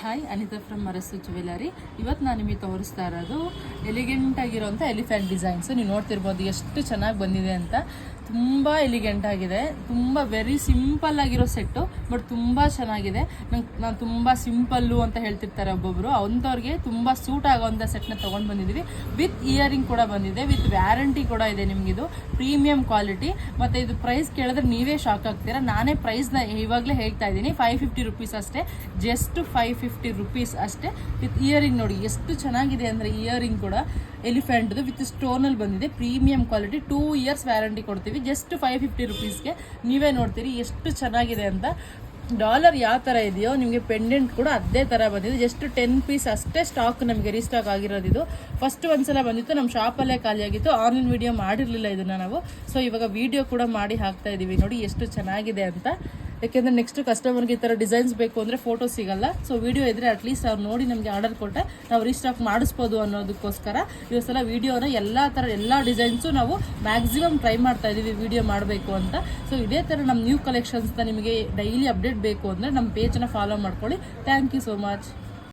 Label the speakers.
Speaker 1: Hi, Anita from Arasu jewellery. ಇವತ್ತು ನಾನು ನಿಮಗೆ ತೋರಿಸ್ತಾ ಇರೋದು ಎಲಿಗೆಂಟ್ ಆಗಿರೋಂಥ ಎಲಿಫೆಂಟ್ ಡಿಸೈನ್ಸ್. ನೀವು ನೋಡ್ತಿರ್ಬೋದು ಎಷ್ಟು ಚೆನ್ನಾಗಿ ಬಂದಿದೆ ಅಂತ. ತುಂಬ ಎಲಿಗೆಂಟ್ ಆಗಿದೆ, ತುಂಬ ವೆರಿ ಸಿಂಪಲ್ ಆಗಿರೋ ಸೆಟ್ಟು, ಬಟ್ ತುಂಬ ಚೆನ್ನಾಗಿದೆ. ನಾನು ತುಂಬ ಸಿಂಪಲ್ಲು ಅಂತ ಹೇಳ್ತಿರ್ತಾರೆ ಒಬ್ಬೊಬ್ಬರು, ಅಂಥವ್ರಿಗೆ ತುಂಬ ಸೂಟ್ ಆಗೋವಂಥ ಸೆಟ್ನ ತೊಗೊಂಡು ಬಂದಿದ್ದೀವಿ. ವಿತ್ ಇಯರಿಂಗ್ ಕೂಡ ಬಂದಿದೆ, ವಿತ್ ವ್ಯಾರಂಟಿ ಕೂಡ ಇದೆ ನಿಮಗಿದು. Premium quality. ಮತ್ತು ಇದು ಪ್ರೈಸ್ ಕೇಳಿದ್ರೆ ನೀವೇ ಶಾಕ್ ಆಗ್ತೀರಾ. ನಾನೇ ಪ್ರೈಸ್ನ ಇವಾಗಲೇ ಹೇಳ್ತಾ ಇದ್ದೀನಿ, 550 ರುಪೀಸ್ ಅಷ್ಟೇ, ಜಸ್ಟ್ 550 ರುಪೀಸ್ ಅಷ್ಟೇ. ವಿತ್ ಇಯರಿಂಗ್ ನೋಡಿ ಎಷ್ಟು ಚೆನ್ನಾಗಿದೆ ಅಂದರೆ, ಇಯರಿಂಗ್ ಕೂಡ ಎಲಿಫೆಂಟ್ದು ವಿತ್ ಸ್ಟೋನಲ್ಲಿ ಬಂದಿದೆ. ಪ್ರೀಮಿಯಂ ಕ್ವಾಲಿಟಿ, 2 ಇಯರ್ಸ್ ವ್ಯಾರಂಟಿ ಕೊಡ್ತೀವಿ. ಜಸ್ಟ್ 550 ರುಪೀಸ್ಗೆ. ನೀವೇ ನೋಡ್ತೀರಿ ಎಷ್ಟು ಚೆನ್ನಾಗಿದೆ ಅಂತ. ಡಾಲರ್ ಯಾವ ಥರ ಇದೆಯೋ ನಿಮಗೆ ಪೆಂಡೆಂಟ್ ಕೂಡ ಅದೇ ಥರ ಬಂದಿದೆ. ಜಸ್ಟ್ 10 ಪೀಸ್ ಅಷ್ಟೇ ಸ್ಟಾಕ್ ನಮಗೆ ರೀಸ್ಟಾಕ್ ಆಗಿರೋದು. ಇದು ಫಸ್ಟ್ ಒಂದ್ಸಲ ಬಂದಿತ್ತು, ನಮ್ಮ ಶಾಪಲ್ಲೇ ಖಾಲಿಯಾಗಿತ್ತು. ಆನ್ಲೈನ್ ವಿಡಿಯೋ ಮಾಡಿರಲಿಲ್ಲ ಇದನ್ನು ನಾವು. ಸೊ ಇವಾಗ ವಿಡಿಯೋ ಕೂಡ ಮಾಡಿ ಹಾಕ್ತಾ ಇದ್ದೀವಿ. ನೋಡಿ ಎಷ್ಟು ಚೆನ್ನಾಗಿದೆ ಅಂತ. ಯಾಕೆಂದರೆ ನೆಕ್ಸ್ಟ್ ಕಸ್ಟಮರ್ಗೆ ಈ ಥರ ಡಿಸೈನ್ಸ್ ಬೇಕು ಅಂದರೆ ಫೋಟೋ ಸಿಗಲ್ಲ. ಸೊ ವಿಡಿಯೋ ಇದ್ದರೆ ಅಟ್ಲೀಸ್ಟ್ ಅವ್ರು ನೋಡಿ ನಮಗೆ ಆರ್ಡರ್ ಕೊಟ್ಟರೆ ನಾವು ರೀಸ್ಟಾಕ್ ಮಾಡಿಸ್ಬೋದು ಅನ್ನೋದಕ್ಕೋಸ್ಕರ ಇವತ್ತು ವಿಡಿಯೋನ ಎಲ್ಲ ಡಿಸೈನ್ಸು ನಾವು ಮ್ಯಾಕ್ಸಿಮಮ್ ಟ್ರೈ ಮಾಡ್ತಾ ಇದ್ದೀವಿ ವಿಡಿಯೋ ಮಾಡಬೇಕು ಅಂತ. ಸೊ ಇದೇ ಥರ ನಮ್ಮ ನ್ಯೂ ಕಲೆಕ್ಷನ್ಸ್ನ ನಿಮಗೆ ಡೈಲಿ ಅಪ್ಡೇಟ್ ಬೇಕು ಅಂದರೆ ನಮ್ಮ ಪೇಜನ್ನ ಫಾಲೋ ಮಾಡ್ಕೊಳ್ಳಿ. Thank you so much.